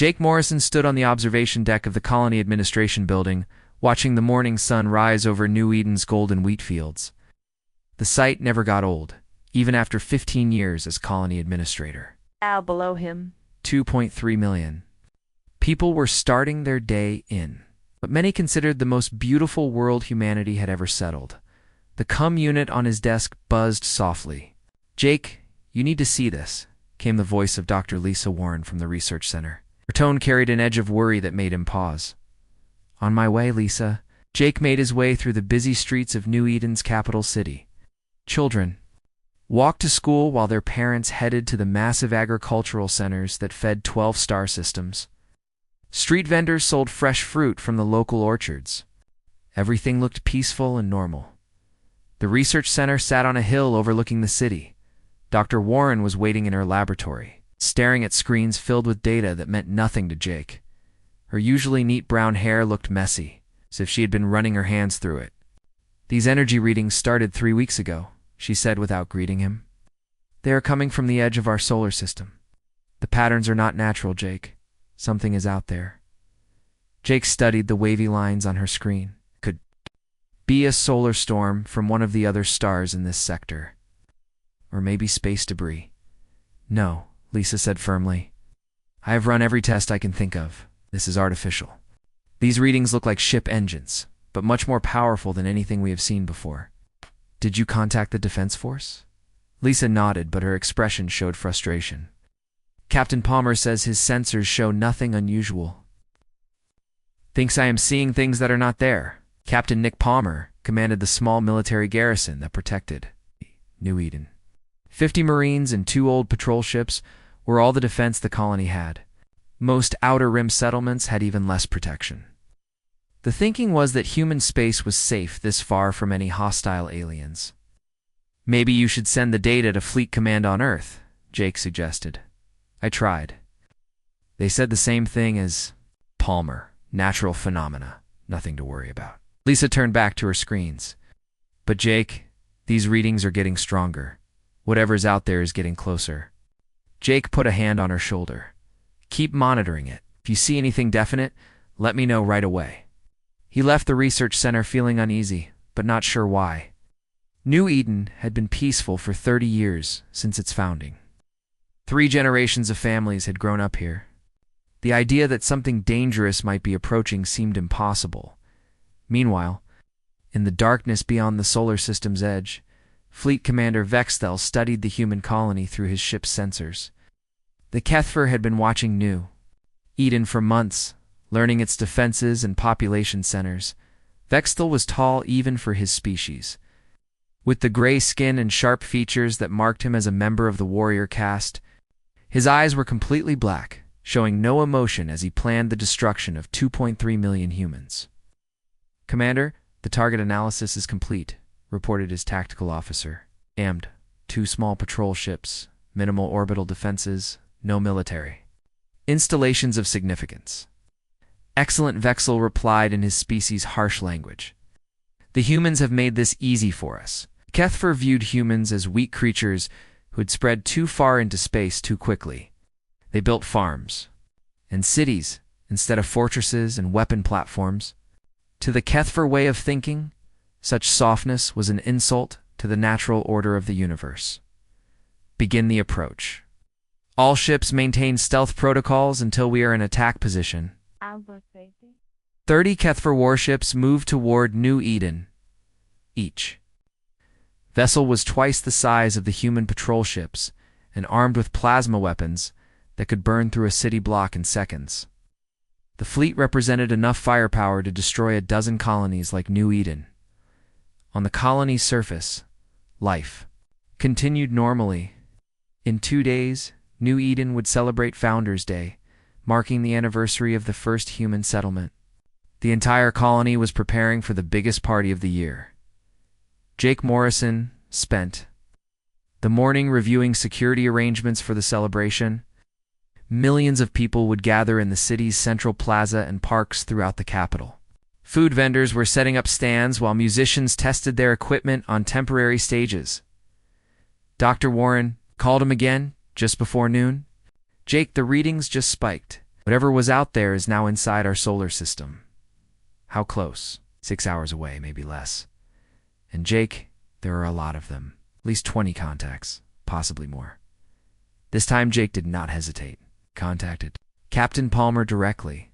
Jake Morrison stood on the observation deck of the Colony Administration Building, watching the morning sun rise over New Eden's golden wheat fields. The sight never got old, even after 15 years as colony administrator. Now below him, 2.3 million. People were starting their day in what many considered the most beautiful world humanity had ever settled. The cum unit on his desk buzzed softly. "Jake, you need to see this," came the voice of Dr. Lisa Warren from the research center. Her tone carried an edge of worry that made him pause. "On my way, Lisa." Jake made his way through the busy streets of New Eden's capital city. Children walked to school while their parents headed to the massive agricultural centers that fed 12 star systems. Street vendors sold fresh fruit from the local orchards. Everything looked peaceful and normal. The research center sat on a hill overlooking the city. Dr. Warren was waiting in her laboratory, staring at screens filled with data that meant nothing to Jake. Her usually neat brown hair looked messy, as if she had been running her hands through it. "These energy readings started 3 weeks ago," she said without greeting him. "They are coming from the edge of our solar system. The patterns are not natural, Jake. Something is out there." Jake studied the wavy lines on her screen. Could be a solar storm from one of the other stars in this sector. Or maybe space debris. "No," Lisa said firmly. "I have run every test I can think of. This is artificial. These readings look like ship engines, but much more powerful than anything we have seen before." "Did you contact the Defense Force?" Lisa nodded, but her expression showed frustration. "Captain Palmer says his sensors show nothing unusual. Thinks I am seeing things that are not there." Captain Nick Palmer commanded the small military garrison that protected New Eden. 50 Marines and 2 old patrol ships were all the defense the colony had. Most outer rim settlements had even less protection. The thinking was that human space was safe this far from any hostile aliens. "Maybe you should send the data to Fleet Command on Earth," Jake suggested. "I tried. They said the same thing as Palmer. Natural phenomena. Nothing to worry about." Lisa turned back to her screens. "But Jake, these readings are getting stronger. Whatever's out there is getting closer." Jake put a hand on her shoulder. "Keep monitoring it. If you see anything definite, let me know right away." He left the research center feeling uneasy, but not sure why. New Eden had been peaceful for 30 years since its founding. 3 generations of families had grown up here. The idea that something dangerous might be approaching seemed impossible. Meanwhile, in the darkness beyond the solar system's edge, Fleet Commander Vexthel studied the human colony through his ship's sensors. The Kethfer had been watching New Eden for months, learning its defenses and population centers. Vexthel was tall even for his species. With the gray skin and sharp features that marked him as a member of the warrior caste, his eyes were completely black, showing no emotion as he planned the destruction of 2.3 million humans. "Commander, the target analysis is complete," reported his tactical officer. "Armed. 2 small patrol ships, minimal orbital defenses, no military installations of significance." "Excellent," Vexel replied in his species' harsh language. "The humans have made this easy for us." Kethfer viewed humans as weak creatures who had spread too far into space too quickly. They built farms and cities instead of fortresses and weapon platforms. To the Kethfer way of thinking, such softness was an insult to the natural order of the universe. "Begin the approach. All ships maintain stealth protocols until we are in attack position." 30 Kethfer warships moved toward New Eden, each. Vessel was twice the size of the human patrol ships and armed with plasma weapons that could burn through a city block in seconds. The fleet represented enough firepower to destroy a dozen colonies like New Eden. On the colony's surface, life continued normally. In 2 days, New Eden would celebrate Founders' Day, marking the anniversary of the first human settlement. The entire colony was preparing for the biggest party of the year. Jake Morrison spent the morning reviewing security arrangements for the celebration. Millions of people would gather in the city's central plaza and parks throughout the capital. Food vendors were setting up stands while musicians tested their equipment on temporary stages. Dr. Warren called him again just before noon. "Jake, the readings just spiked. Whatever was out there is now inside our solar system. How close? 6 hours away, maybe less. And Jake, there are a lot of them. At least 20 contacts, possibly more. This time Jake did not hesitate. Contacted Captain Palmer directly.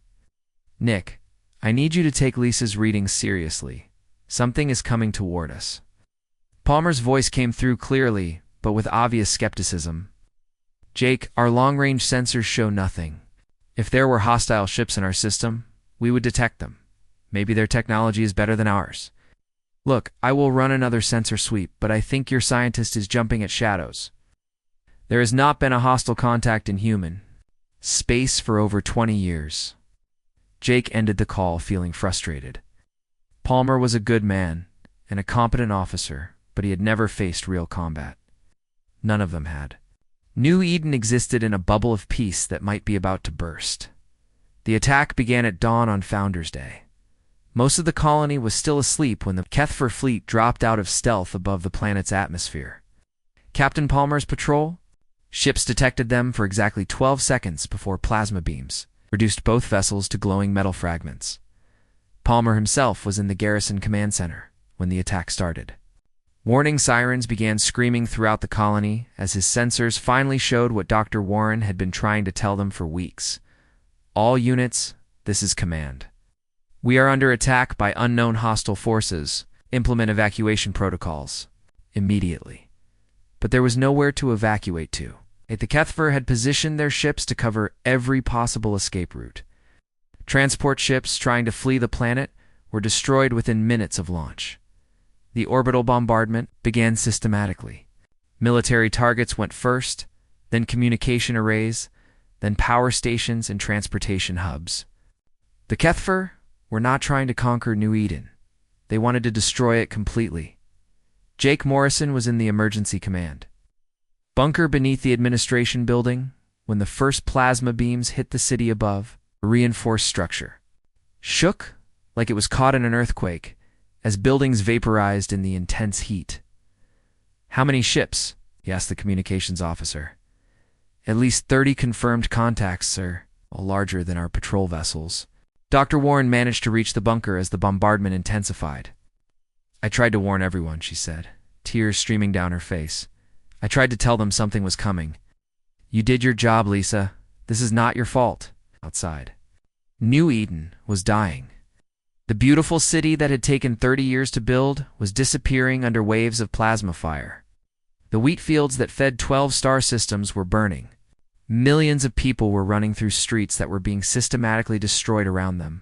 Nick, I need you to take Lisa's readings seriously. Something is coming toward us. Palmer's voice came through clearly, but with obvious skepticism. Jake, our long-range sensors show nothing. If there were hostile ships in our system, we would detect them. Maybe their technology is better than ours. Look, I will run another sensor sweep, but I think your scientist is jumping at shadows. There has not been a hostile contact in human space for over 20 years. Jake ended the call feeling frustrated. Palmer was a good man and a competent officer, but he had never faced real combat. None of them had. New Eden existed in a bubble of peace that might be about to burst. The attack began at dawn on Founders Day. Most of the colony was still asleep when the Kethfer fleet dropped out of stealth above the planet's atmosphere. Captain Palmer's patrol? Ships detected them for exactly 12 seconds before plasma beams reduced both vessels to glowing metal fragments. Palmer himself was in the garrison command center when the attack started. Warning sirens began screaming throughout the colony as his sensors finally showed what Dr. Warren had been trying to tell them for weeks. All units, this is command. We are under attack by unknown hostile forces. Implement evacuation protocols. Immediately. But there was nowhere to evacuate to. The Kethfer had positioned their ships to cover every possible escape route. Transport ships trying to flee the planet were destroyed within minutes of launch. The orbital bombardment began systematically. Military targets went first, then communication arrays, then power stations and transportation hubs. The Kethfer were not trying to conquer New Eden. They wanted to destroy it completely. Jake Morrison was in the emergency command bunker beneath the administration building when the first plasma beams hit the city above. A reinforced structure shook like it was caught in an earthquake as buildings vaporized in the intense heat. How many ships? He asked the communications officer. At least 30 confirmed contacts, sir, all larger than our patrol vessels. Dr. Warren managed to reach the bunker as the bombardment intensified. I tried to warn everyone, she said, tears streaming down her face. I tried to tell them something was coming. You did your job, Lisa. This is not your fault. Outside. New Eden was dying. The beautiful city that had taken 30 years to build was disappearing under waves of plasma fire. The wheat fields that fed 12 star systems were burning. Millions of people were running through streets that were being systematically destroyed around them.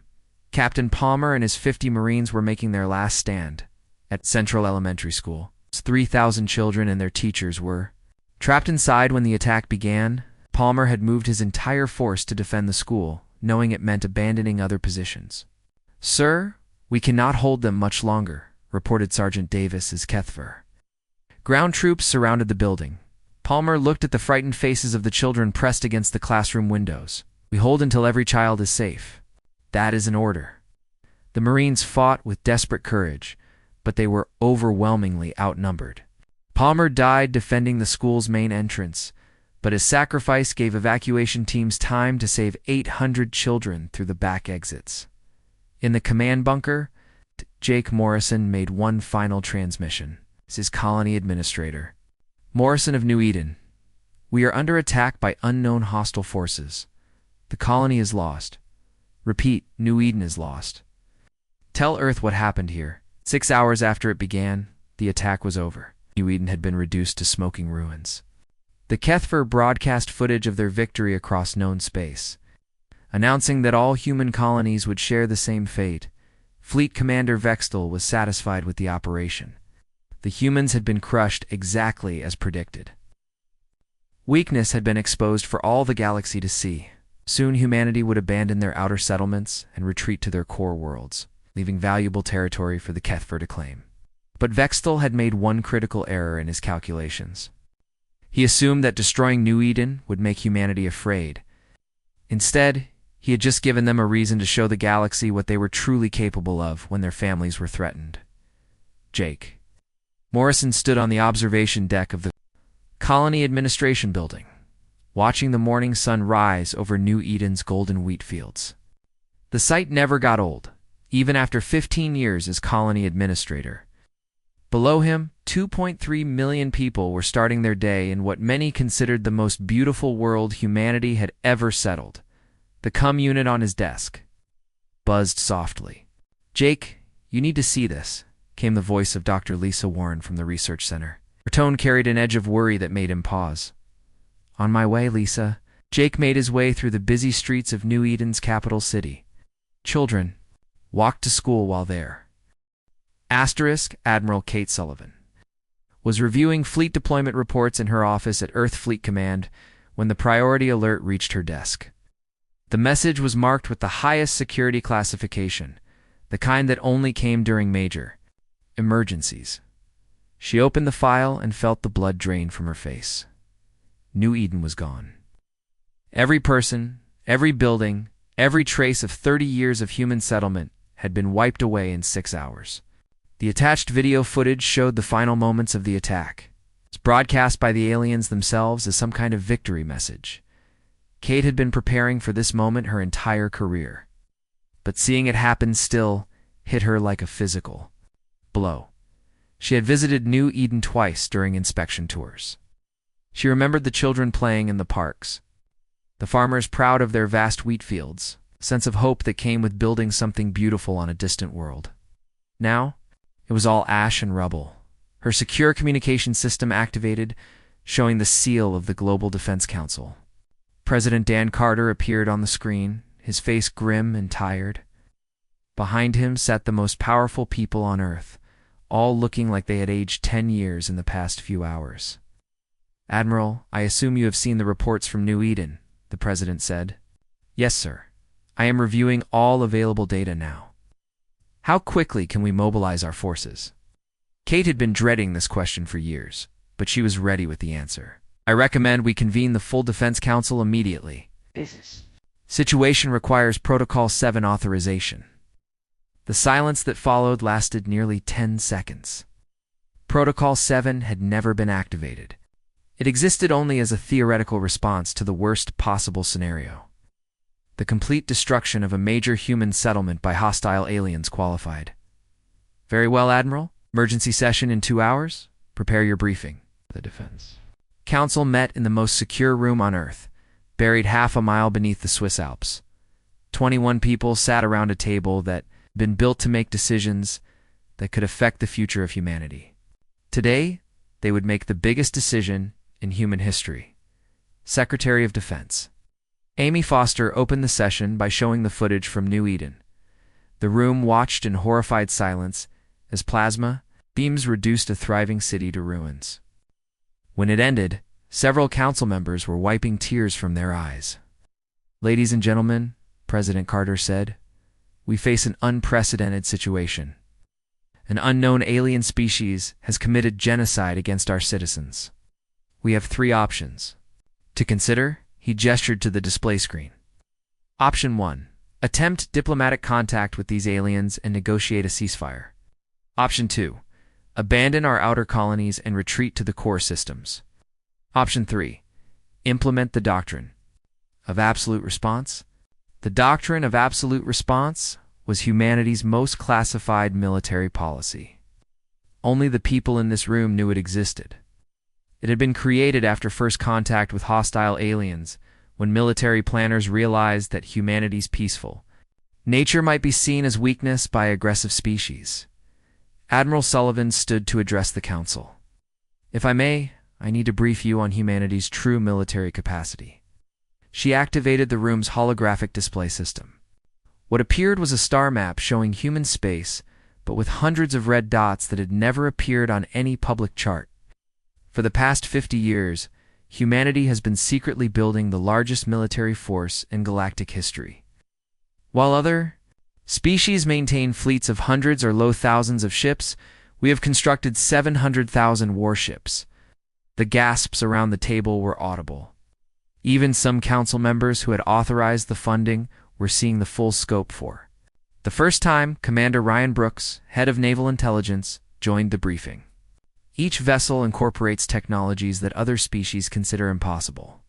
Captain Palmer and his 50 Marines were making their last stand at Central Elementary School. 3,000 children and their teachers were trapped inside when the attack began. Palmer had moved his entire force to defend the school, knowing it meant abandoning other positions. Sir, we cannot hold them much longer, reported Sergeant Davis as Kethfer. Ground troops surrounded the building. Palmer looked at the frightened faces of the children pressed against the classroom windows. We hold until every child is safe. That is an order. The Marines fought with desperate courage, but they were overwhelmingly outnumbered. Palmer died defending the school's main entrance, but his sacrifice gave evacuation teams time to save 800 children through the back exits. In the command bunker, Jake Morrison made one final transmission. As his colony administrator. Morrison of New Eden. We are under attack by unknown hostile forces. The colony is lost. Repeat, New Eden is lost. Tell Earth what happened here. 6 hours after it began, the attack was over. New Eden had been reduced to smoking ruins. The Kethfer broadcast footage of their victory across known space, announcing that all human colonies would share the same fate. Fleet Commander Vextel was satisfied with the operation. The humans had been crushed exactly as predicted. Weakness had been exposed for all the galaxy to see. Soon humanity would abandon their outer settlements and retreat to their core worlds, leaving valuable territory for the Kethfer to claim. But Vextel had made one critical error in his calculations. He assumed that destroying New Eden would make humanity afraid. Instead, he had just given them a reason to show the galaxy what they were truly capable of when their families were threatened. Jake. Morrison stood on the observation deck of the colony administration building. watching the morning sun rise over New Eden's golden wheat fields. The sight never got old, even after 15 years as colony administrator. Below him, 2.3 million people were starting their day in what many considered the most beautiful world humanity had ever settled. The cum unit on his desk buzzed softly. "Jake, you need to see this," came the voice of Dr. Lisa Warren from the research center. Her tone carried an edge of worry that made him pause. "On my way, Lisa." Jake made his way through the busy streets of New Eden's capital city. Children walked to school while there. Admiral Kate Sullivan was reviewing fleet deployment reports in her office at Earth Fleet Command when the priority alert reached her desk. The message was marked with the highest security classification, the kind that only came during major emergencies. She opened the file and felt the blood drain from her face. New Eden was gone. Every person, every building, every trace of 30 years of human settlement had been wiped away in 6 hours. The attached video footage showed the final moments of the attack. It was broadcast by the aliens themselves as some kind of victory message. Kate had been preparing for this moment her entire career, but seeing it happen still hit her like a physical blow. She had visited New Eden twice during inspection tours. She remembered the children playing in the parks, the farmers proud of their vast wheat fields, a sense of hope that came with building something beautiful on a distant world. Now, it was all ash and rubble. Her secure communication system activated, showing the seal of the Global Defense Council. President Dan Carter appeared on the screen, his face grim and tired. Behind him sat the most powerful people on Earth, all looking like they had aged 10 years in the past few hours. "Admiral, I assume you have seen the reports from New Eden," the president said. "Yes, sir. I am reviewing all available data now." "How quickly can we mobilize our forces?" Kate had been dreading this question for years, but she was ready with the answer. "I recommend we convene the full Defense Council immediately. Situation requires Protocol 7 authorization." The silence that followed lasted nearly 10 seconds. Protocol 7 had never been activated. It existed only as a theoretical response to the worst possible scenario. The complete destruction of a major human settlement by hostile aliens qualified. "Very well, Admiral. Emergency session in 2 hours. Prepare your briefing." The Defense Council met in the most secure room on Earth, buried half a mile beneath the Swiss Alps. 21 people sat around a table that had been built to make decisions that could affect the future of humanity. Today, they would make the biggest decision in human history. Secretary of Defense Amy Foster opened the session by showing the footage from New Eden. The room watched in horrified silence as plasma beams reduced a thriving city to ruins. When it ended, several council members were wiping tears from their eyes. "Ladies and gentlemen," President Carter said, "we face an unprecedented situation. An unknown alien species has committed genocide against our citizens. We have 3 options to consider." He gestured to the display screen. Option 1. Attempt diplomatic contact with these aliens and negotiate a ceasefire. Option 2. Abandon our outer colonies and retreat to the core systems. Option 3. Implement the doctrine of absolute response. The doctrine of absolute response was humanity's most classified military policy. Only the people in this room knew it existed. It had been created after first contact with hostile aliens, when military planners realized that humanity's peaceful nature might be seen as weakness by aggressive species. Admiral Sullivan stood to address the council. "If I may, I need to brief you on humanity's true military capacity." She activated the room's holographic display system. What appeared was a star map showing human space, but with hundreds of red dots that had never appeared on any public chart. For the past 50 years, humanity has been secretly building the largest military force in galactic history. While other species maintain fleets of hundreds or low thousands of ships, we have constructed 700,000 warships. The gasps around the table were audible. Even some council members who had authorized the funding were seeing the full scope for. The first time, Commander Ryan Brooks, head of Naval Intelligence, joined the briefing. Each vessel incorporates technologies that other species consider impossible.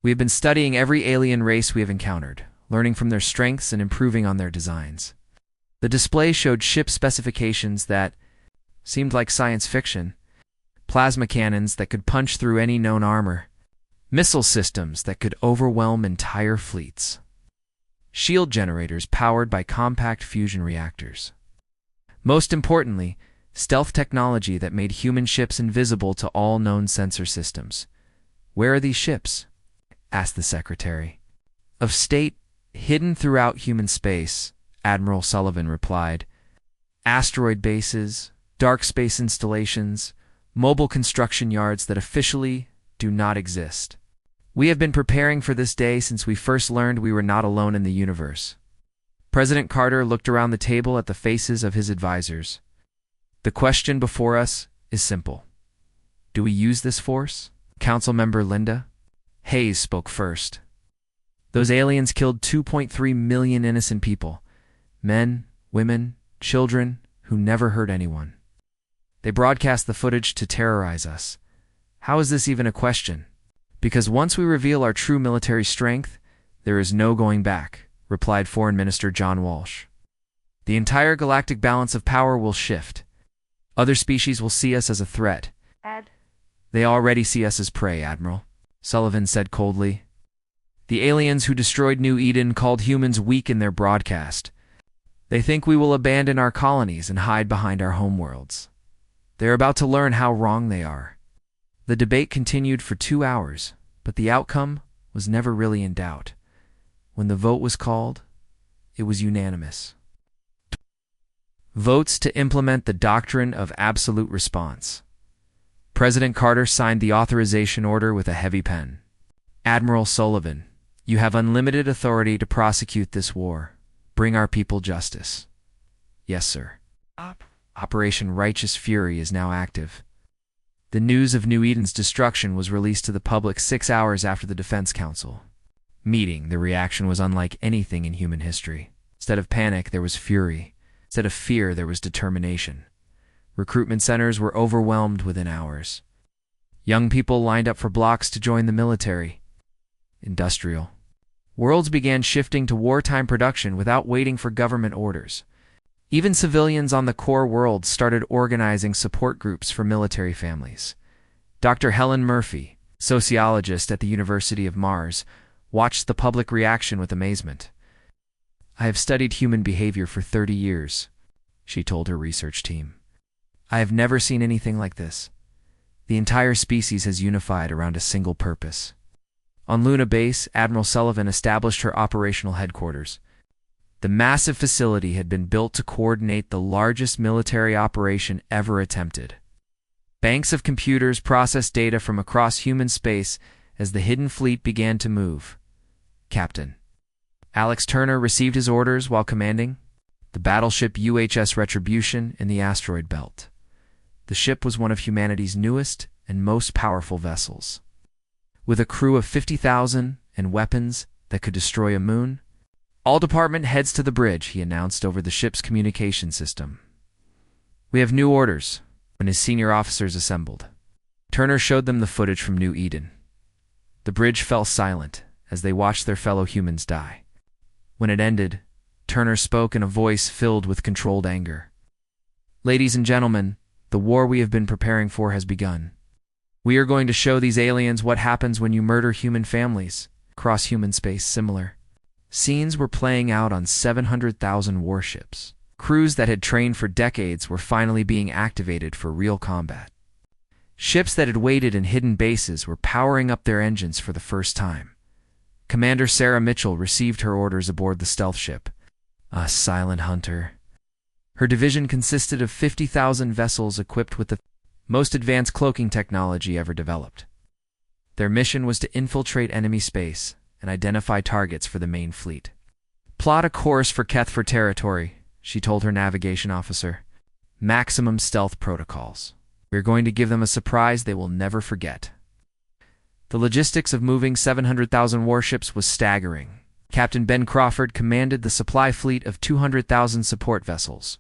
We have been studying every alien race we have encountered, learning from their strengths and improving on their designs. The display showed ship specifications that seemed like science fiction, plasma cannons that could punch through any known armor, missile systems that could overwhelm entire fleets, shield generators powered by compact fusion reactors. Most importantly, stealth technology that made human ships invisible to all known sensor systems. "Where are these ships?" asked the Secretary of State. "Hidden throughout human space," Admiral Sullivan replied. "Asteroid bases, dark space installations, mobile construction yards that officially do not exist. We have been preparing for this day since we first learned we were not alone in the universe." President Carter looked around the table at the faces of his advisors. "The question before us is simple. Do we use this force?" Council member Linda Hayes spoke first. "Those aliens killed 2.3 million innocent people, men, women, children who never hurt anyone. They broadcast the footage to terrorize us. How is this even a question? Because once we reveal our true military strength, there is no going back," replied Foreign Minister John Walsh. "The entire galactic balance of power will shift. Other species will see us as a threat." "They already see us as prey, Admiral," Sullivan said coldly. "The aliens who destroyed New Eden called humans weak in their broadcast. They think we will abandon our colonies and hide behind our homeworlds. They're about to learn how wrong they are." The debate continued for 2 hours, but the outcome was never really in doubt. When the vote was called, it was unanimous. Votes to implement the doctrine of absolute response. President Carter signed the authorization order with a heavy pen. "Admiral Sullivan, you have unlimited authority to prosecute this war. Bring our people justice." "Yes, sir." Operation Righteous Fury is now active. The news of New Eden's destruction was released to the public 6 hours after the Defense Council meeting. The reaction was unlike anything in human history. Instead of panic, there was fury. Instead of fear, there was determination. Recruitment centers were overwhelmed within hours. Young people lined up for blocks to join the military. Industrial worlds began shifting to wartime production without waiting for government orders. Even civilians on the core world started organizing support groups for military families. Dr. Helen Murphy, sociologist at the University of Mars, watched the public reaction with amazement. "I have studied human behavior for 30 years, she told her research team. "I have never seen anything like this. The entire species has unified around a single purpose." On Luna Base, Admiral Sullivan established her operational headquarters. The massive facility had been built to coordinate the largest military operation ever attempted. Banks of computers processed data from across human space as the hidden fleet began to move. Captain Alex Turner received his orders while commanding the battleship UHS Retribution in the asteroid belt. The ship was one of humanity's newest and most powerful vessels. With a crew of 50,000 and weapons that could destroy a moon, "All department heads to the bridge," he announced over the ship's communication system. "We have new orders." When his senior officers assembled, Turner showed them the footage from New Eden. The bridge fell silent as they watched their fellow humans die. When it ended, Turner spoke in a voice filled with controlled anger. "Ladies and gentlemen, the war we have been preparing for has begun. We are going to show these aliens what happens when you murder human families across human space." Similar scenes were playing out on 700,000 warships. Crews that had trained for decades were finally being activated for real combat. Ships that had waited in hidden bases were powering up their engines for the first time. Commander Sarah Mitchell received her orders aboard the stealth ship, a silent hunter. Her division consisted of 50,000 vessels equipped with the most advanced cloaking technology ever developed. Their mission was to infiltrate enemy space and identify targets for the main fleet. "Plot a course for Kethfer territory," she told her navigation officer. "Maximum stealth protocols. We're going to give them a surprise they will never forget." The logistics of moving 700,000 warships was staggering. Captain Ben Crawford commanded the supply fleet of 200,000 support vessels.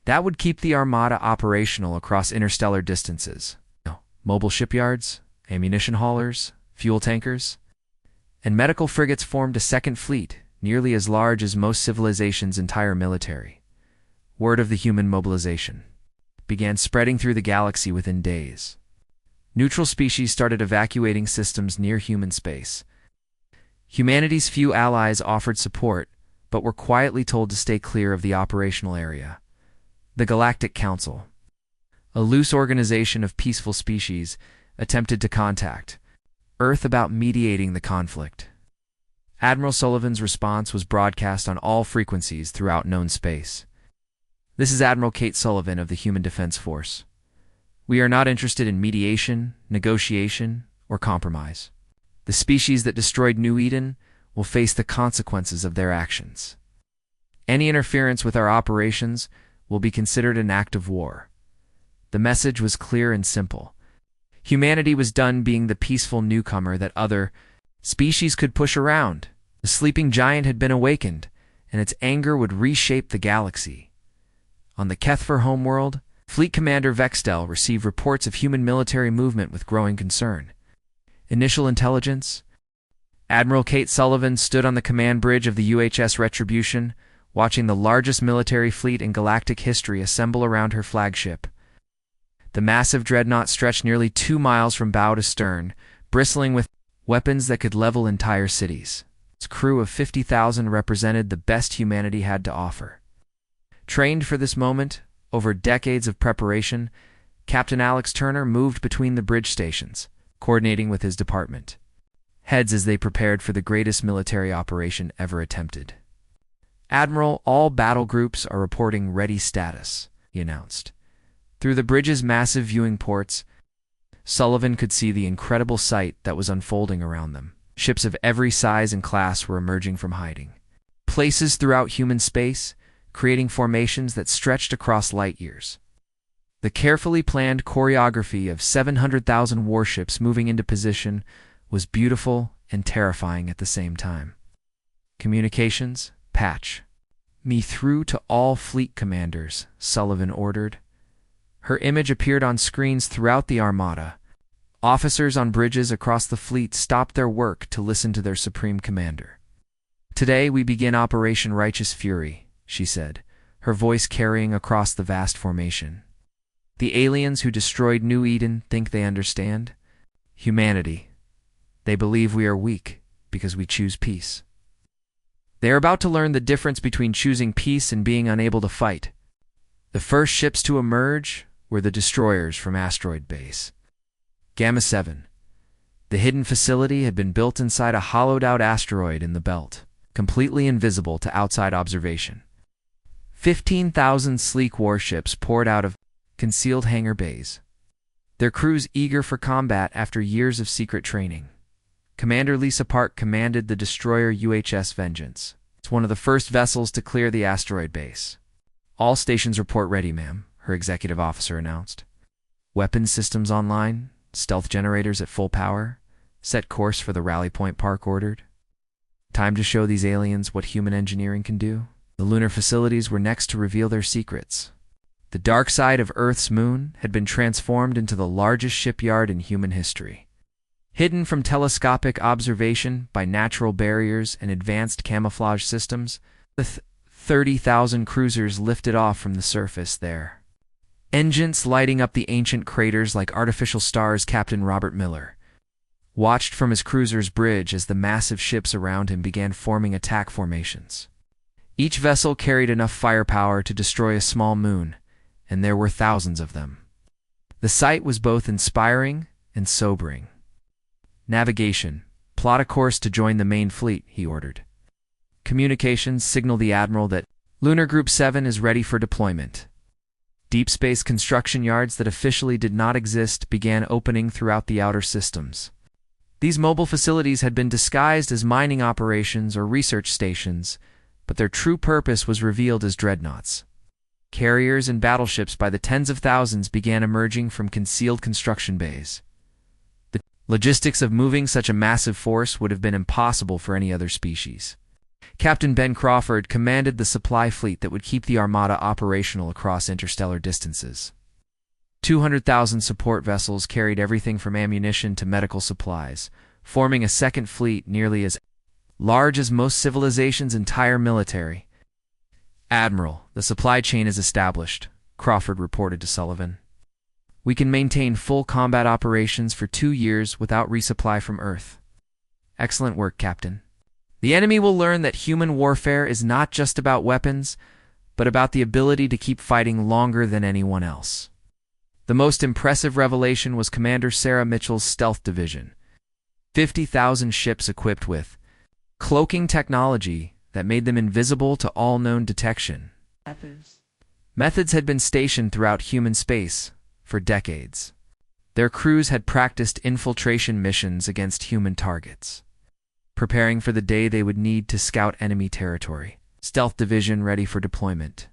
That would keep the armada operational across interstellar distances. Mobile shipyards, ammunition haulers, fuel tankers. and medical frigates formed a second fleet, nearly as large as most civilizations' entire military. Word of the human mobilization began spreading through the galaxy within days. Neutral species started evacuating systems near human space. Humanity's few allies offered support, but were quietly told to stay clear of the operational area. The Galactic Council, a loose organization of peaceful species, attempted to contact Earth about mediating the conflict. Admiral Sullivan's response was broadcast on all frequencies throughout known space. This is Admiral Kate Sullivan of the Human Defense Force. We are not interested in mediation, negotiation, or compromise. The species that destroyed New Eden will face the consequences of their actions. Any interference with our operations will be considered an act of war. The message was clear and simple. Humanity was done being the peaceful newcomer that other species could push around. The sleeping giant had been awakened, and its anger would reshape the galaxy. On the Kethver homeworld, Fleet Commander Vextel received reports of human military movement with growing concern. Initial intelligence: Admiral Kate Sullivan stood on the command bridge of the UHS Retribution, watching the largest military fleet in galactic history assemble around her flagship. The massive dreadnought stretched nearly 2 miles from bow to stern, bristling with weapons that could level entire cities. Its crew of 50,000 represented the best humanity had to offer. Trained for this moment, over decades of preparation, Captain Alex Turner moved between the bridge stations, coordinating with his department heads as they prepared for the greatest military operation ever attempted. "Admiral, all battle groups are reporting ready status," he announced. Through the bridge's massive viewing ports, Sullivan could see the incredible sight that was unfolding around them. Ships of every size and class were emerging from hiding places throughout human space, creating formations that stretched across light years. The carefully planned choreography of 700,000 warships moving into position was beautiful and terrifying at the same time. "Communications, patch me through to all fleet commanders," Sullivan ordered. Her image appeared on screens throughout the Armada. Officers on bridges across the fleet stopped their work to listen to their supreme commander. "Today we begin Operation Righteous Fury," she said, her voice carrying across the vast formation. "The aliens who destroyed New Eden think they understand humanity. They believe we are weak because we choose peace. They are about to learn the difference between choosing peace and being unable to fight." The first ships to emerge were the destroyers from Asteroid Base Gamma 7. The hidden facility had been built inside a hollowed-out asteroid in the belt, completely invisible to outside observation. 15,000 sleek warships poured out of concealed hangar bays, their crews eager for combat after years of secret training. Commander Lisa Park commanded the destroyer UHS Vengeance. It's one of the first vessels to clear the asteroid base. "All stations report ready, ma'am," her executive officer announced. "Weapons systems online, stealth generators at full power. Set course for the rally point," Park ordered. Time to show these aliens what human engineering can do. The lunar facilities were next to reveal their secrets. The dark side of Earth's moon had been transformed into the largest shipyard in human history. Hidden from telescopic observation by natural barriers and advanced camouflage systems, the 30,000 cruisers lifted off from the surface there. Engines lighting up the ancient craters like artificial stars. Captain Robert Miller watched from his cruiser's bridge as the massive ships around him began forming attack formations. Each vessel carried enough firepower to destroy a small moon, and there were thousands of them. The sight was both inspiring and sobering. "Navigation, plot a course to join the main fleet," he ordered. "Communications, signal the Admiral that Lunar Group 7 is ready for deployment." Deep space construction yards that officially did not exist began opening throughout the outer systems. These mobile facilities had been disguised as mining operations or research stations, but their true purpose was revealed as dreadnoughts. Carriers and battleships by the tens of thousands began emerging from concealed construction bays. The logistics of moving such a massive force would have been impossible for any other species. Captain Ben Crawford commanded the supply fleet that would keep the Armada operational across interstellar distances. 200,000 support vessels carried everything from ammunition to medical supplies, forming a second fleet nearly as large as most civilizations' entire military. "Admiral, the supply chain is established," Crawford reported to Sullivan. "We can maintain full combat operations for 2 years without resupply from Earth." "Excellent work, Captain. The enemy will learn that human warfare is not just about weapons, but about the ability to keep fighting longer than anyone else." The most impressive revelation was Commander Sarah Mitchell's stealth division. 50,000 ships equipped with cloaking technology that made them invisible to all known detection. Methods had been stationed throughout human space for decades. Their crews had practiced infiltration missions against human targets, preparing for the day they would need to scout enemy territory. Stealth division ready for deployment.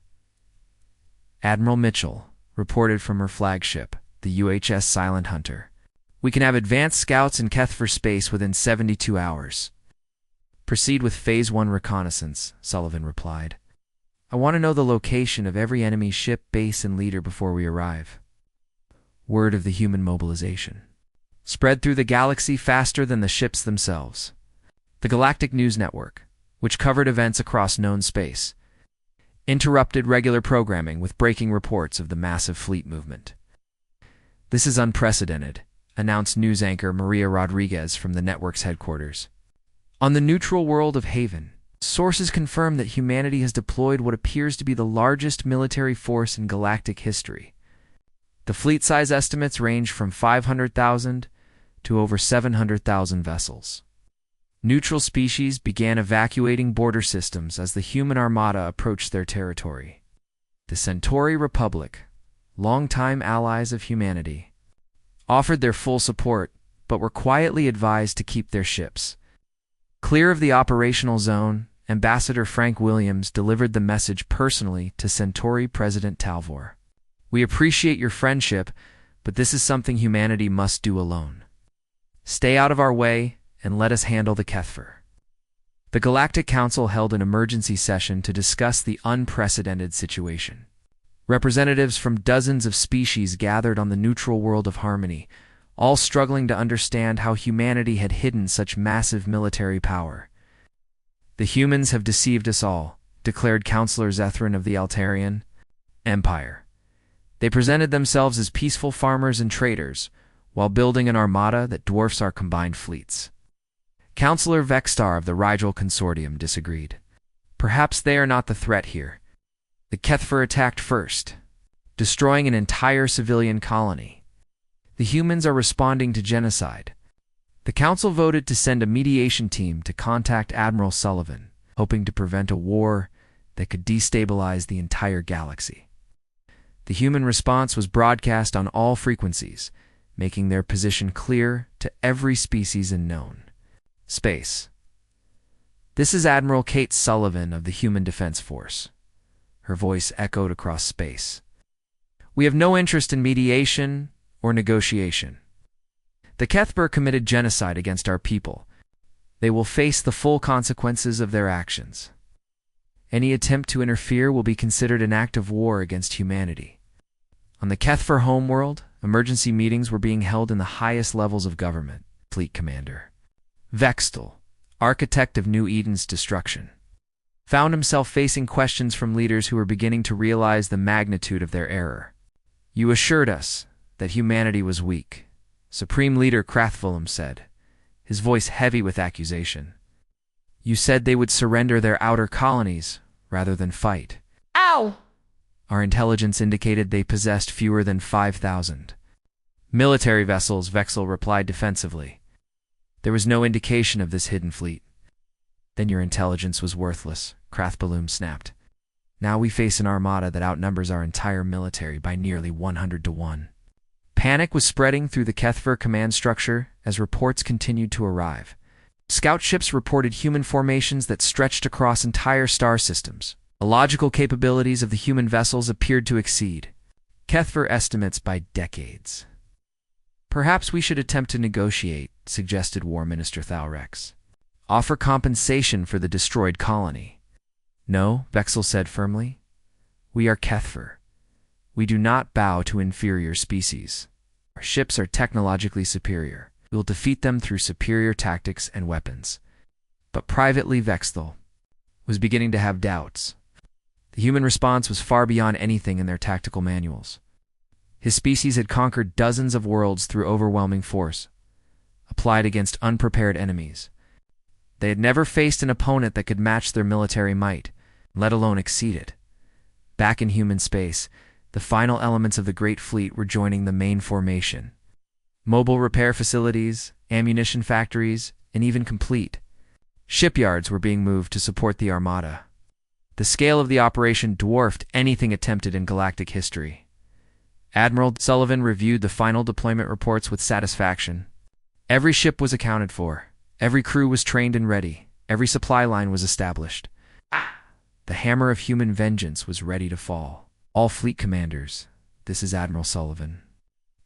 Admiral Mitchell reported from her flagship, the UHS Silent Hunter. "We can have advanced scouts in Kethver space within 72 hours. "Proceed with Phase 1 reconnaissance," Sullivan replied. "I want to know the location of every enemy ship, base, and leader before we arrive." Word of the human mobilization spread through the galaxy faster than the ships themselves. The Galactic News Network, which covered events across known space, interrupted regular programming with breaking reports of the massive fleet movement. "This is unprecedented," announced news anchor Maria Rodriguez from the network's headquarters. "On the neutral world of Haven, sources confirm that humanity has deployed what appears to be the largest military force in galactic history. The fleet size estimates range from 500,000 to over 700,000 vessels." Neutral species began evacuating border systems as the human armada approached their territory. The Centauri Republic, longtime allies of humanity, offered their full support, but were quietly advised to keep their ships clear of the operational zone. Ambassador Frank Williams delivered the message personally to Centauri President Talvor. "We appreciate your friendship, but this is something humanity must do alone. Stay out of our way and let us handle the Kethver." The Galactic Council held an emergency session to discuss the unprecedented situation. Representatives from dozens of species gathered on the neutral world of Harmony, all struggling to understand how humanity had hidden such massive military power. "The humans have deceived us all," declared Councillor Zethrin of the Altarian Empire. "They presented themselves as peaceful farmers and traders, while building an armada that dwarfs our combined fleets." Councillor Vexstar of the Rigel Consortium disagreed. "Perhaps they are not the threat here. The Kethver attacked first, destroying an entire civilian colony. The humans are responding to genocide." The council voted to send a mediation team to contact Admiral Sullivan, hoping to prevent a war that could destabilize the entire galaxy. The human response was broadcast on all frequencies, making their position clear to every species in known space. "This is Admiral Kate Sullivan of the Human Defense Force." Her voice echoed across space. "We have no interest in mediation or negotiation. The Kethver committed genocide against our people. They will face the full consequences of their actions. Any attempt to interfere will be considered an act of war against humanity." On the Kethver homeworld, emergency meetings were being held in the highest levels of government. Fleet Commander Vextal, architect of New Eden's destruction, found himself facing questions from leaders who were beginning to realize the magnitude of their error. "You assured us that humanity was weak," Supreme Leader Krathvulum said, his voice heavy with accusation. "You said they would surrender their outer colonies rather than fight." Ow! "Our intelligence indicated they possessed fewer than 5,000 military vessels," Vexel replied defensively. "There was no indication of this hidden fleet." "Then your intelligence was worthless," Krathvulum snapped. "Now we face an armada that outnumbers our entire military by nearly 100 to 1. Panic was spreading through the Kethver command structure as reports continued to arrive. Scout ships reported human formations that stretched across entire star systems. The logical capabilities of the human vessels appeared to exceed Kethver estimates by decades. "Perhaps we should attempt to negotiate," suggested War Minister Thalrex. "Offer compensation for the destroyed colony." "No," Vexel said firmly. "We are Kethver. We do not bow to inferior species. Our ships are technologically superior. We will defeat them through superior tactics and weapons. But privately, Vexthal was beginning to have doubts. The human response was far beyond anything in their tactical manuals. His species had conquered dozens of worlds through overwhelming force, applied against unprepared enemies. They had never faced an opponent that could match their military might, let alone exceed it. Back in human space, the final elements of the Great Fleet were joining the main formation. Mobile repair facilities, ammunition factories, and even complete shipyards were being moved to support the Armada. The scale of the operation dwarfed anything attempted in galactic history. Admiral Sullivan reviewed the final deployment reports with satisfaction. Every ship was accounted for. Every crew was trained and ready. Every supply line was established. The hammer of human vengeance was ready to fall. All fleet commanders, this is Admiral Sullivan.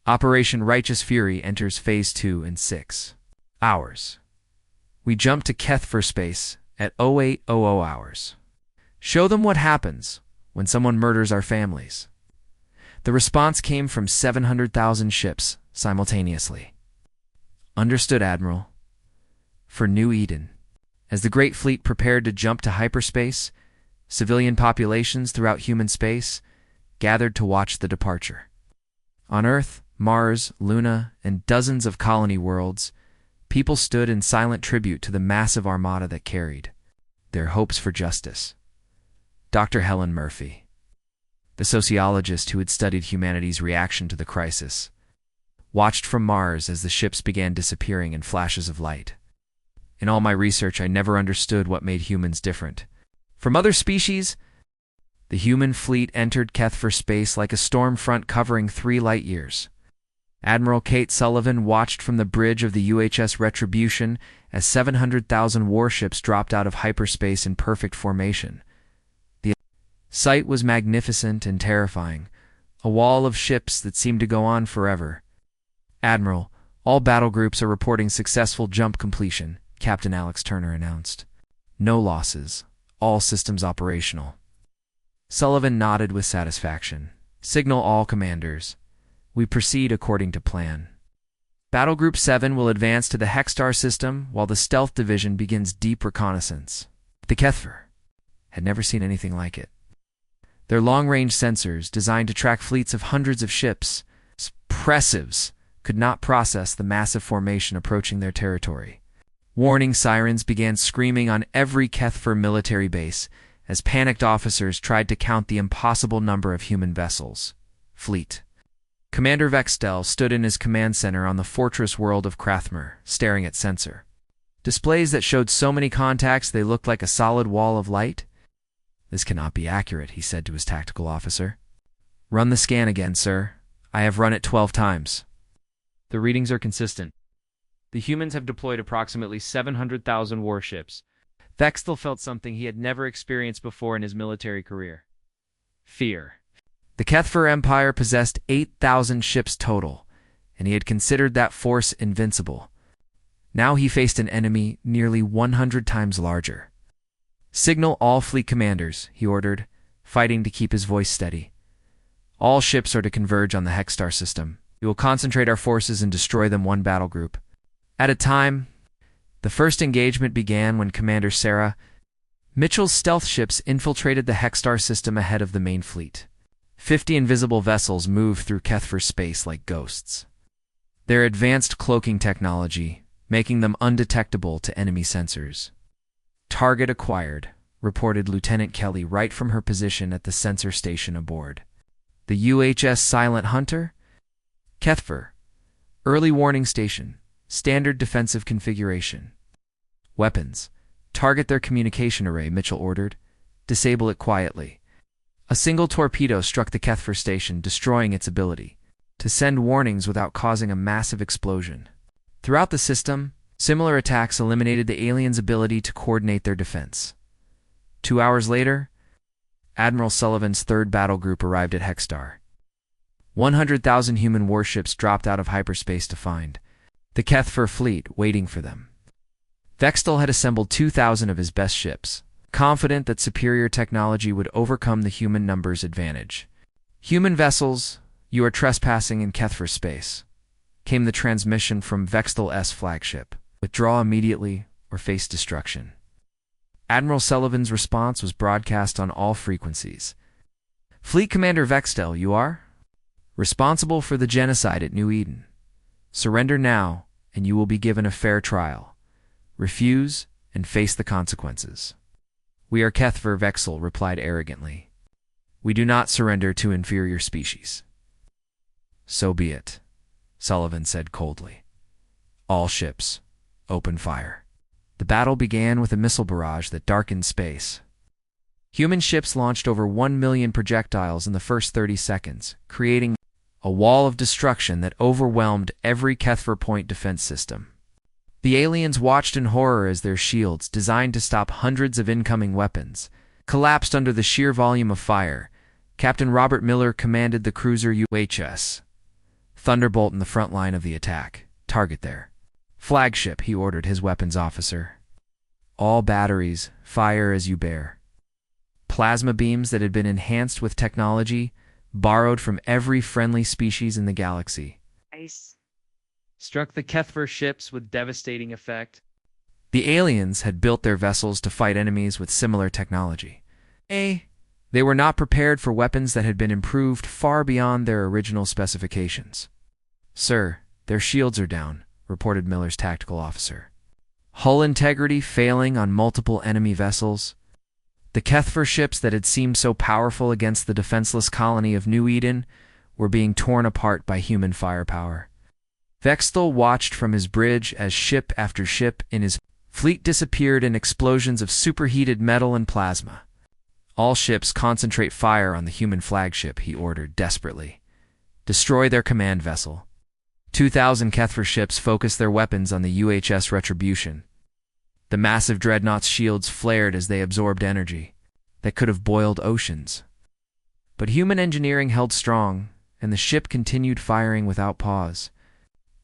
Operation Righteous Fury enters Phase 2 in 6 hours. We jump to Keth for space at 0800 hours. Show them what happens when someone murders our families. The response came from 700,000 ships simultaneously. Understood, Admiral. For New Eden, as the Great Fleet prepared to jump to hyperspace, civilian populations throughout human space gathered to watch the departure. On Earth, Mars, Luna, and dozens of colony worlds, people stood in silent tribute to the massive armada that carried their hopes for justice. Dr. Helen Murphy, the sociologist who had studied humanity's reaction to the crisis, watched from Mars as the ships began disappearing in flashes of light. In all my research, I never understood what made humans different from other species. The human fleet entered Keth for space like a storm front covering 3 light years. Admiral Kate Sullivan watched from the bridge of the UHS Retribution as 700,000 warships dropped out of hyperspace in perfect formation. The sight was magnificent and terrifying, a wall of ships that seemed to go on forever. Admiral, all battle groups are reporting successful jump completion, Captain Alex Turner announced. No losses, all systems operational. Sullivan nodded with satisfaction. Signal all commanders. We proceed according to plan. Battle Group 7 will advance to the Hexstar system while the Stealth Division begins deep reconnaissance. The Kethver had never seen anything like it. Their long-range sensors, designed to track fleets of hundreds of ships, suppressives, could not process the massive formation approaching their territory. Warning sirens began screaming on every Kethver military base as panicked officers tried to count the impossible number of human vessels. Fleet. Commander Vexthal stood in his command center on the fortress world of Krathmer, staring at sensor displays that showed so many contacts they looked like a solid wall of light. This cannot be accurate, he said to his tactical officer. Run the scan again, sir. I have run it 12 times. The readings are consistent. The humans have deployed approximately 700,000 warships. Vexthal felt something he had never experienced before in his military career. Fear. The Kethver Empire possessed 8,000 ships total, and he had considered that force invincible. Now he faced an enemy nearly 100 times larger. Signal all fleet commanders, he ordered, fighting to keep his voice steady. All ships are to converge on the Hexstar system. We will concentrate our forces and destroy them one battle group at a time. The first engagement began when Commander Sarah Mitchell's stealth ships infiltrated the Hexstar system ahead of the main fleet. 50 invisible vessels moved through Kethver space like ghosts. Their advanced cloaking technology, making them undetectable to enemy sensors. Target acquired, reported Lieutenant Kelly right from her position at the sensor station aboard. The UHS Silent Hunter? Kethver. Early warning station. Standard defensive configuration. Weapons. Target their communication array, Mitchell ordered. Disable it quietly. A single torpedo struck the Kethver station, destroying its ability to send warnings without causing a massive explosion. Throughout the system, similar attacks eliminated the aliens' ability to coordinate their defense. 2 hours later, Admiral Sullivan's third battle group arrived at Hexstar. 100,000 human warships dropped out of hyperspace to find the Kethver fleet waiting for them. Vexthal had assembled 2,000 of his best ships, confident that superior technology would overcome the human numbers advantage. Human vessels, you are trespassing in Kethver space. came the transmission from Vextel's flagship: withdraw immediately or face destruction. Admiral Sullivan's response was broadcast on all frequencies. Fleet Commander Vextel, you are responsible for the genocide at New Eden. Surrender now, and you will be given a fair trial. Refuse, and face the consequences. We are Kethver, Vexel replied arrogantly. We do not surrender to inferior species. So be it, Sullivan said coldly. All ships, open fire. The battle began with a missile barrage that darkened space. Human ships launched over 1 million projectiles in the first 30 seconds, creating a wall of destruction that overwhelmed every Kethver point defense system. The aliens watched in horror as their shields, designed to stop hundreds of incoming weapons, collapsed under the sheer volume of fire. Captain Robert Miller commanded the cruiser UHS Thunderbolt in the front line of the attack. Target their flagship, he ordered his weapons officer. All batteries, fire as you bear. Plasma beams that had been enhanced with technology borrowed from every friendly species in the galaxy struck the Kethver ships with devastating effect. The aliens had built their vessels to fight enemies with similar technology. They were not prepared for weapons that had been improved far beyond their original specifications. Sir, their shields are down, reported Miller's tactical officer. Hull integrity failing on multiple enemy vessels. The Kethver ships that had seemed so powerful against the defenseless colony of New Eden were being torn apart by human firepower. Vextel watched from his bridge as ship after ship in his fleet disappeared in explosions of superheated metal and plasma. All ships concentrate fire on the human flagship, he ordered desperately. Destroy their command vessel. 2,000 Kethver ships focused their weapons on the UHS Retribution. The massive dreadnought's shields flared as they absorbed energy that could have boiled oceans. But human engineering held strong, and the ship continued firing without pause.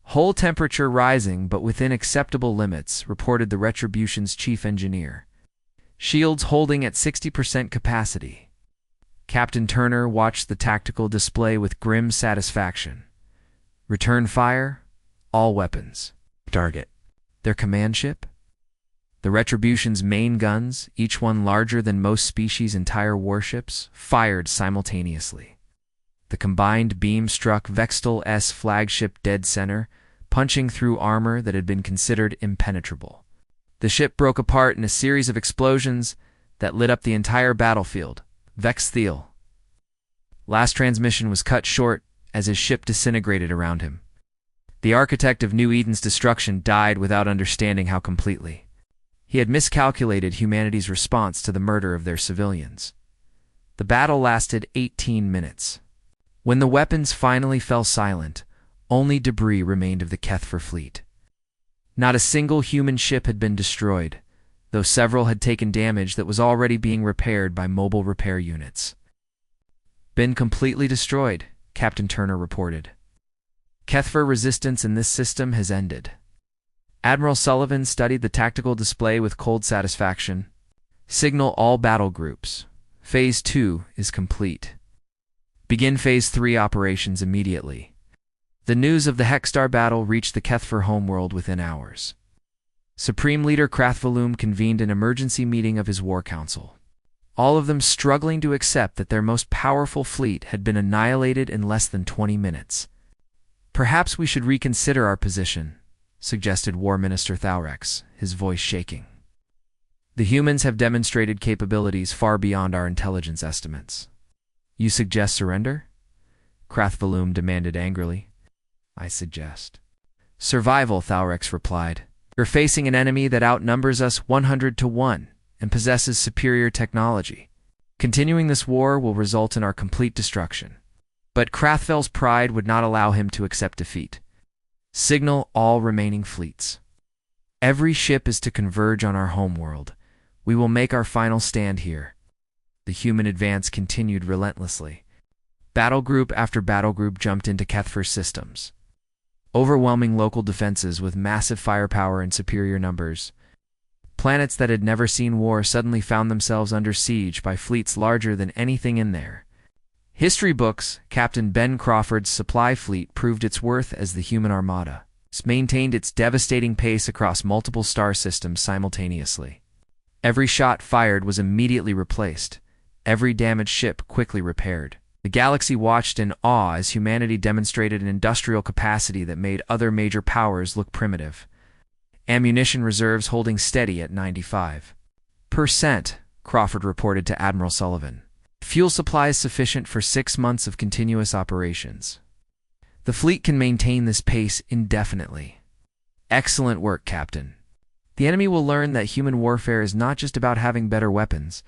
Hull temperature rising but within acceptable limits, reported the Retribution's chief engineer. Shields holding at 60% capacity. Captain Turner watched the tactical display with grim satisfaction. Return fire, all weapons. Target. Their command ship? The Retribution's main guns, each one larger than most species' entire warships, fired simultaneously. The combined beam struck Vextel's flagship dead center, punching through armor that had been considered impenetrable. The ship broke apart in a series of explosions that lit up the entire battlefield. Vextel. Last transmission was cut short as his ship disintegrated around him. The architect of New Eden's destruction died without understanding how completely. He had miscalculated humanity's response to the murder of their civilians. The battle lasted 18 minutes. When the weapons finally fell silent, only debris remained of the Kethver fleet. Not a single human ship had been destroyed, though several had taken damage that was already being repaired by mobile repair units. Been completely destroyed, Captain Turner reported. Kethver resistance in this system has ended. Admiral Sullivan studied the tactical display with cold satisfaction. Signal all battle groups. Phase 2 is complete. Begin Phase 3 operations immediately. The news of the Hexstar battle reached the Kethver homeworld within hours. Supreme Leader Krathvalum convened an emergency meeting of his War Council, all of them struggling to accept that their most powerful fleet had been annihilated in less than 20 minutes. Perhaps we should reconsider our position, suggested War Minister Thaurex, his voice shaking. The humans have demonstrated capabilities far beyond our intelligence estimates. You suggest surrender? Krathvalum demanded angrily. I suggest survival, Thaurex replied. You're facing an enemy that outnumbers us 100 to 1 and possesses superior technology. Continuing this war will result in our complete destruction. But Krathvel's pride would not allow him to accept defeat. Signal all remaining fleets. Every ship is to converge on our homeworld. We will make our final stand here. The human advance continued relentlessly. Battle group after battle group jumped into Kethver systems. Overwhelming local defenses with massive firepower and superior numbers. Planets that had never seen war suddenly found themselves under siege by fleets larger than anything in there. History books, Captain Ben Crawford's supply fleet proved its worth as the human armada. It maintained its devastating pace across multiple star systems simultaneously. Every shot fired was immediately replaced, every damaged ship quickly repaired. The galaxy watched in awe as humanity demonstrated an industrial capacity that made other major powers look primitive. Ammunition reserves holding steady at 95%, Crawford reported to Admiral Sullivan. Fuel supplies sufficient for 6 months of continuous operations. The fleet can maintain this pace indefinitely. Excellent work, Captain. The enemy will learn that human warfare is not just about having better weapons,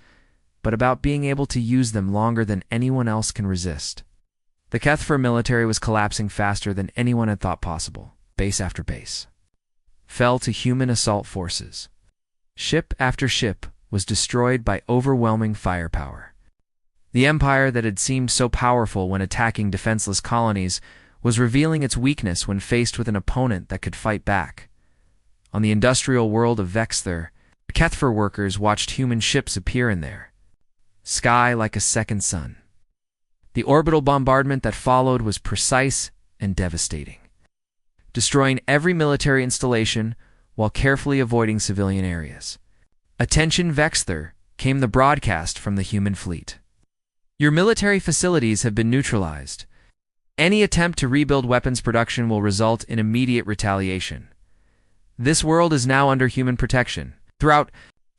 but about being able to use them longer than anyone else can resist. The Kethfer military was collapsing faster than anyone had thought possible. Base after base fell to human assault forces. Ship after ship was destroyed by overwhelming firepower. The empire that had seemed so powerful when attacking defenseless colonies was revealing its weakness when faced with an opponent that could fight back. On the industrial world of Vexther, Kethfer workers watched human ships appear in their sky like a second sun. The orbital bombardment that followed was precise and devastating, destroying every military installation while carefully avoiding civilian areas. "Attention Vexther," came the broadcast from the human fleet. "Your military facilities have been neutralized. Any attempt to rebuild weapons production will result in immediate retaliation. This world is now under human protection." Throughout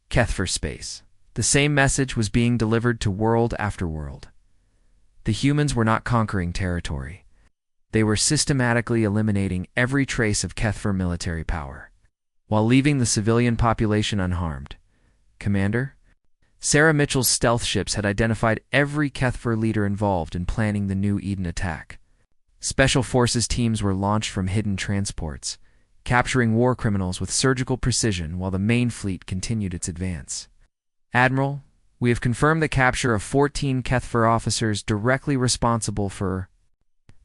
Kethfer space, the same message was being delivered to world after world. The humans were not conquering territory. They were systematically eliminating every trace of Kethfer military power, while leaving the civilian population unharmed. Commander? Sarah Mitchell's stealth ships had identified every Kethfer leader involved in planning the New Eden attack. Special forces teams were launched from hidden transports, capturing war criminals with surgical precision while the main fleet continued its advance. "Admiral, we have confirmed the capture of 14 Kethfer officers directly responsible for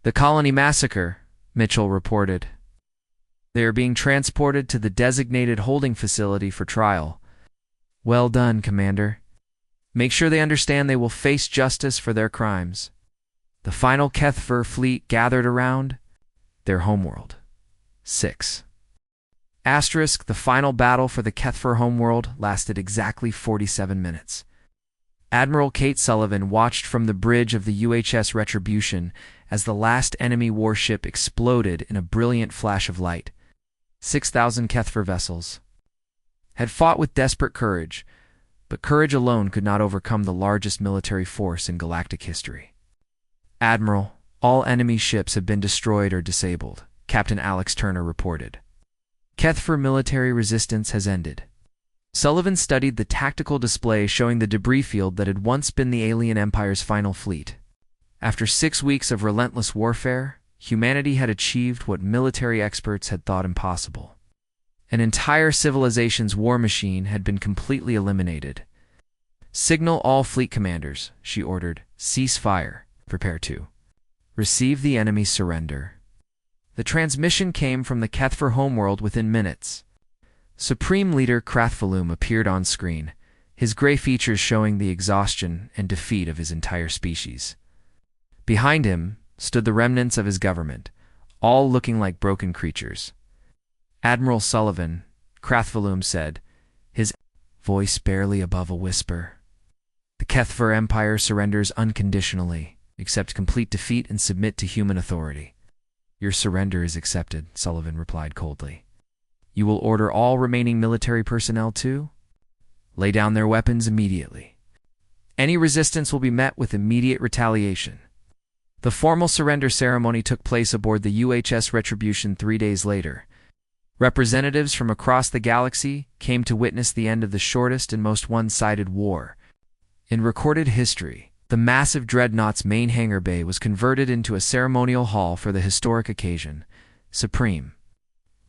the colony massacre," Mitchell reported. "They are being transported to the designated holding facility for trial." "Well done, Commander. Make sure they understand they will face justice for their crimes." The final Kethfer fleet gathered around their homeworld. 6. Asterisk, the final battle for the Kethfer homeworld lasted exactly 47 minutes. Admiral Kate Sullivan watched from the bridge of the UHS Retribution as the last enemy warship exploded in a brilliant flash of light. 6,000 Kethfer vessels had fought with desperate courage, but courage alone could not overcome the largest military force in galactic history. "Admiral, all enemy ships have been destroyed or disabled," Captain Alex Turner reported. "Kethfer military resistance has ended." Sullivan studied the tactical display showing the debris field that had once been the alien empire's final fleet. After 6 weeks of relentless warfare, humanity had achieved what military experts had thought impossible. An entire civilization's war machine had been completely eliminated. "Signal all fleet commanders," she ordered. "Cease fire. Prepare to receive the enemy's surrender." The transmission came from the Kethfer homeworld within minutes. Supreme Leader Krathvalum appeared on screen, his gray features showing the exhaustion and defeat of his entire species. Behind him stood the remnants of his government, all looking like broken creatures. "Admiral Sullivan," Krathvalum said, his voice barely above a whisper. "The Kethfer Empire surrenders unconditionally, accept complete defeat and submit to human authority." "Your surrender is accepted," Sullivan replied coldly. "You will order all remaining military personnel to lay down their weapons immediately. Any resistance will be met with immediate retaliation." The formal surrender ceremony took place aboard the UHS Retribution 3 days later. Representatives from across the galaxy came to witness the end of the shortest and most one-sided war in recorded history. The massive dreadnought's main hangar bay was converted into a ceremonial hall for the historic occasion. Supreme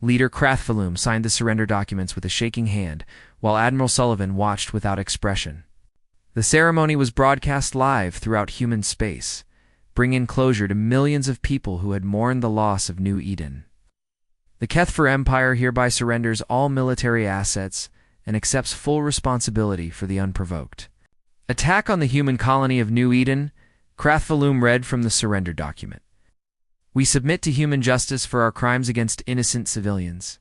Leader Krathvalum signed the surrender documents with a shaking hand, while Admiral Sullivan watched without expression. The ceremony was broadcast live throughout human space, bringing closure to millions of people who had mourned the loss of New Eden. The Kethfer Empire hereby surrenders all military assets and accepts full responsibility for the unprovoked attack on the human colony of New Eden. Krathvalum read from the surrender document. We submit to human justice for our crimes against innocent civilians.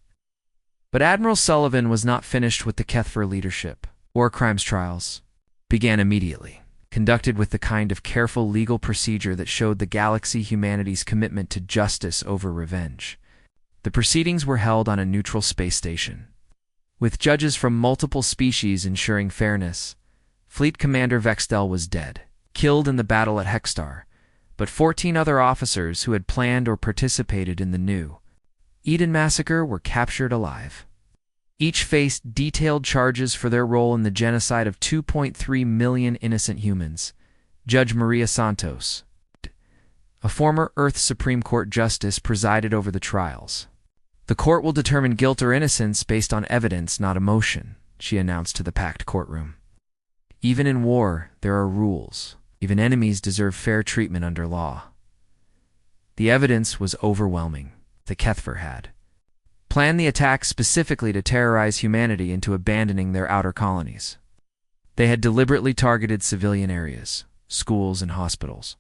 But Admiral Sullivan was not finished with the Kethver leadership. War crimes trials began immediately, conducted with the kind of careful legal procedure that showed the galaxy humanity's commitment to justice over revenge. The proceedings were held on a neutral space station, with judges from multiple species ensuring fairness. Fleet Commander Vextel was dead, killed in the battle at Hexstar, but 14 other officers who had planned or participated in the New Eden massacre were captured alive. Each faced detailed charges for their role in the genocide of 2.3 million innocent humans. Judge Maria Santos, a former Earth Supreme Court justice, presided over the trials. The court will determine guilt or innocence based on evidence, not emotion, she announced to the packed courtroom. Even in war, there are rules. Even enemies deserve fair treatment under law. The evidence was overwhelming. The Kethver had planned the attack specifically to terrorize humanity into abandoning their outer colonies. They had deliberately targeted civilian areas, schools, and hospitals.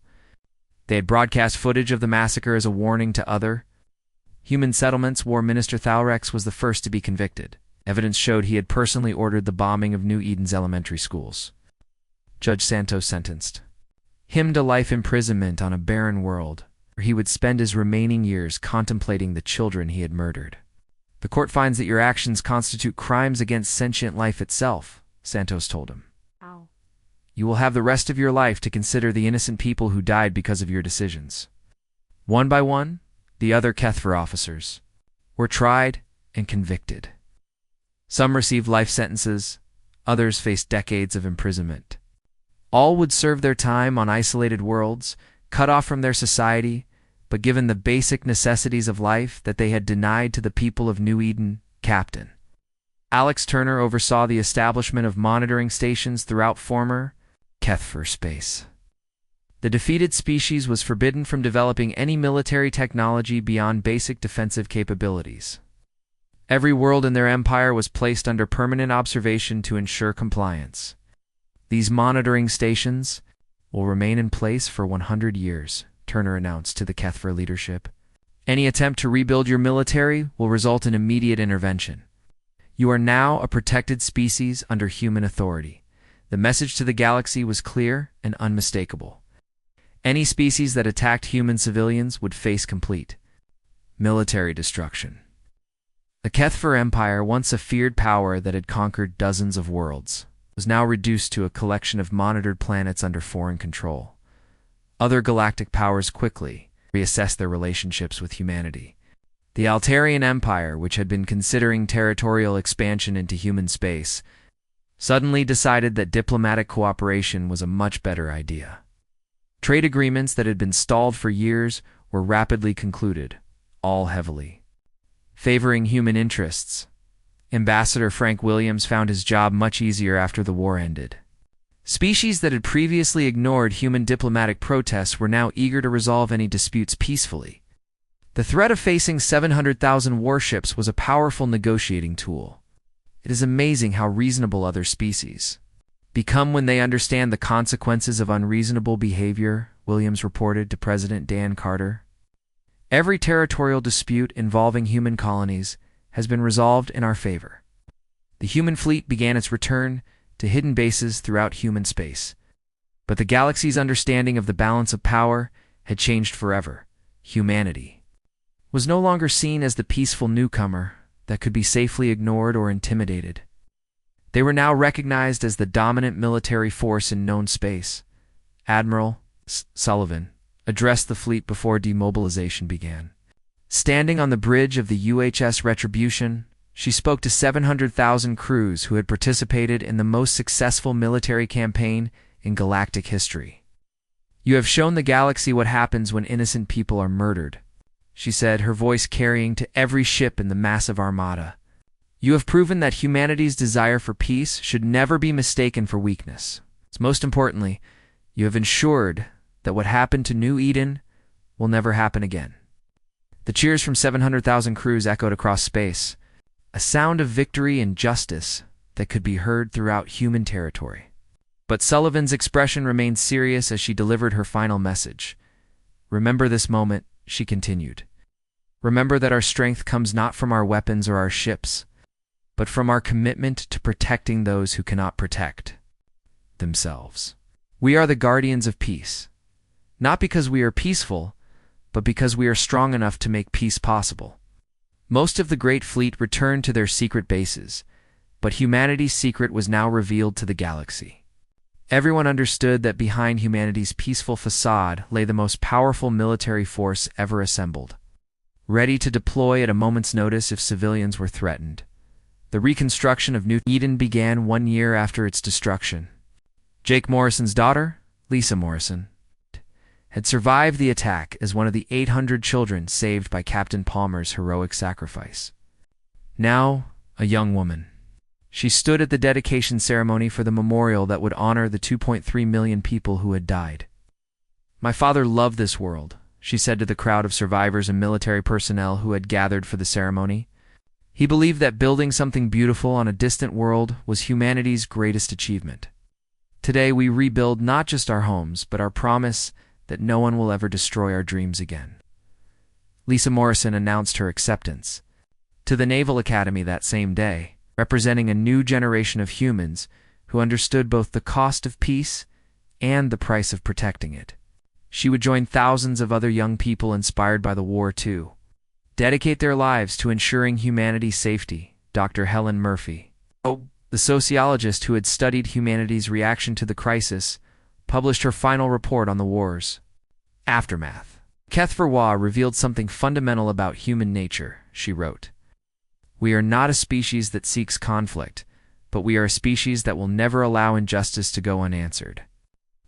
They had broadcast footage of the massacre as a warning to other human settlements. War Minister Thalrex was the first to be convicted. Evidence showed he had personally ordered the bombing of New Eden's elementary schools. Judge Santos sentenced him to life imprisonment on a barren world, where he would spend his remaining years contemplating the children he had murdered. The court finds that your actions constitute crimes against sentient life itself, Santos told him. Ow. You will have the rest of your life to consider the innocent people who died because of your decisions. One by one, the other Kethver officers were tried and convicted. Some received life sentences, others faced decades of imprisonment. All would serve their time on isolated worlds, cut off from their society, but given the basic necessities of life that they had denied to the people of New Eden. Captain Alex Turner oversaw the establishment of monitoring stations throughout former Kethver space. The defeated species was forbidden from developing any military technology beyond basic defensive capabilities. Every world in their empire was placed under permanent observation to ensure compliance. These monitoring stations will remain in place for 100 years, Turner announced to the Kethver leadership. Any attempt to rebuild your military will result in immediate intervention. You are now a protected species under human authority. The message to the galaxy was clear and unmistakable. Any species that attacked human civilians would face complete military destruction. The Kethver Empire, once a feared power that had conquered dozens of worlds, was now reduced to a collection of monitored planets under foreign control. Other galactic powers quickly reassessed their relationships with humanity. The Altarian Empire, which had been considering territorial expansion into human space, suddenly decided that diplomatic cooperation was a much better idea. Trade agreements that had been stalled for years were rapidly concluded, all heavily favoring human interests. Ambassador Frank Williams found his job much easier after the war ended. Species that had previously ignored human diplomatic protests were now eager to resolve any disputes peacefully. The threat of facing 700,000 warships was a powerful negotiating tool. It is amazing how reasonable other species become when they understand the consequences of unreasonable behavior, Williams reported to President Dan Carter. Every territorial dispute involving human colonies has been resolved in our favor. The human fleet began its return to hidden bases throughout human space. But the galaxy's understanding of the balance of power had changed forever. Humanity was no longer seen as the peaceful newcomer that could be safely ignored or intimidated. They were now recognized as the dominant military force in known space. Admiral Sullivan addressed the fleet before demobilization began. Standing on the bridge of the UHS Retribution, she spoke to 700,000 crews who had participated in the most successful military campaign in galactic history. You have shown the galaxy what happens when innocent people are murdered, she said, her voice carrying to every ship in the massive armada. You have proven that humanity's desire for peace should never be mistaken for weakness. Most importantly, you have ensured that what happened to New Eden will never happen again. The cheers from 700,000 crews echoed across space, a sound of victory and justice that could be heard throughout human territory. But Sullivan's expression remained serious as she delivered her final message. "Remember this moment," she continued. "Remember that our strength comes not from our weapons or our ships, but from our commitment to protecting those who cannot protect themselves. We are the guardians of peace, not because we are peaceful, but because we are strong enough to make peace possible." Most of the Great Fleet returned to their secret bases, but humanity's secret was now revealed to the galaxy. Everyone understood that behind humanity's peaceful facade lay the most powerful military force ever assembled, ready to deploy at a moment's notice if civilians were threatened. The reconstruction of New Eden began 1 year after its destruction. Jake Morrison's daughter, Lisa Morrison, had survived the attack as one of the 800 children saved by Captain Palmer's heroic sacrifice. Now, a young woman, she stood at the dedication ceremony for the memorial that would honor the 2.3 million people who had died. "My father loved this world," she said to the crowd of survivors and military personnel who had gathered for the ceremony. "He believed that building something beautiful on a distant world was humanity's greatest achievement. Today we rebuild not just our homes, but our promise that no one will ever destroy our dreams again." Lisa Morrison announced her acceptance to the Naval Academy that same day, representing a new generation of humans who understood both the cost of peace and the price of protecting it. She would join thousands of other young people inspired by the war to dedicate their lives to ensuring humanity's safety. Dr. Helen Murphy, the sociologist who had studied humanity's reaction to the crisis, published her final report on the war's aftermath. HFY War revealed something fundamental about human nature, she wrote. "We are not a species that seeks conflict, but we are a species that will never allow injustice to go unanswered."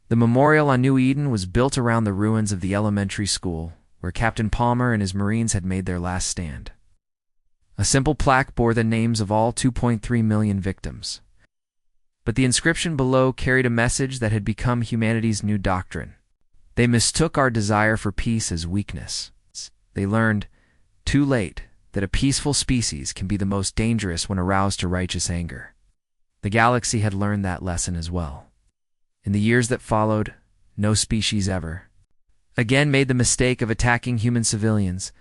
The memorial on New Eden was built around the ruins of the elementary school, where Captain Palmer and his Marines had made their last stand. A simple plaque bore the names of all 2.3 million victims. But the inscription below carried a message that had become humanity's new doctrine. They mistook our desire for peace as weakness. They learned, too late, that a peaceful species can be the most dangerous when aroused to righteous anger. The galaxy had learned that lesson as well. In the years that followed, no species ever again made the mistake of attacking human civilians.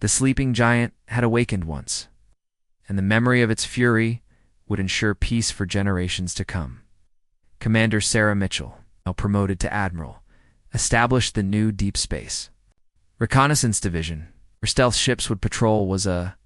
The sleeping giant had awakened once, and the memory of its fury would ensure peace for generations to come. Commander Sarah Mitchell, now promoted to admiral, established the new Deep Space Reconnaissance Division, where stealth ships would patrol, was a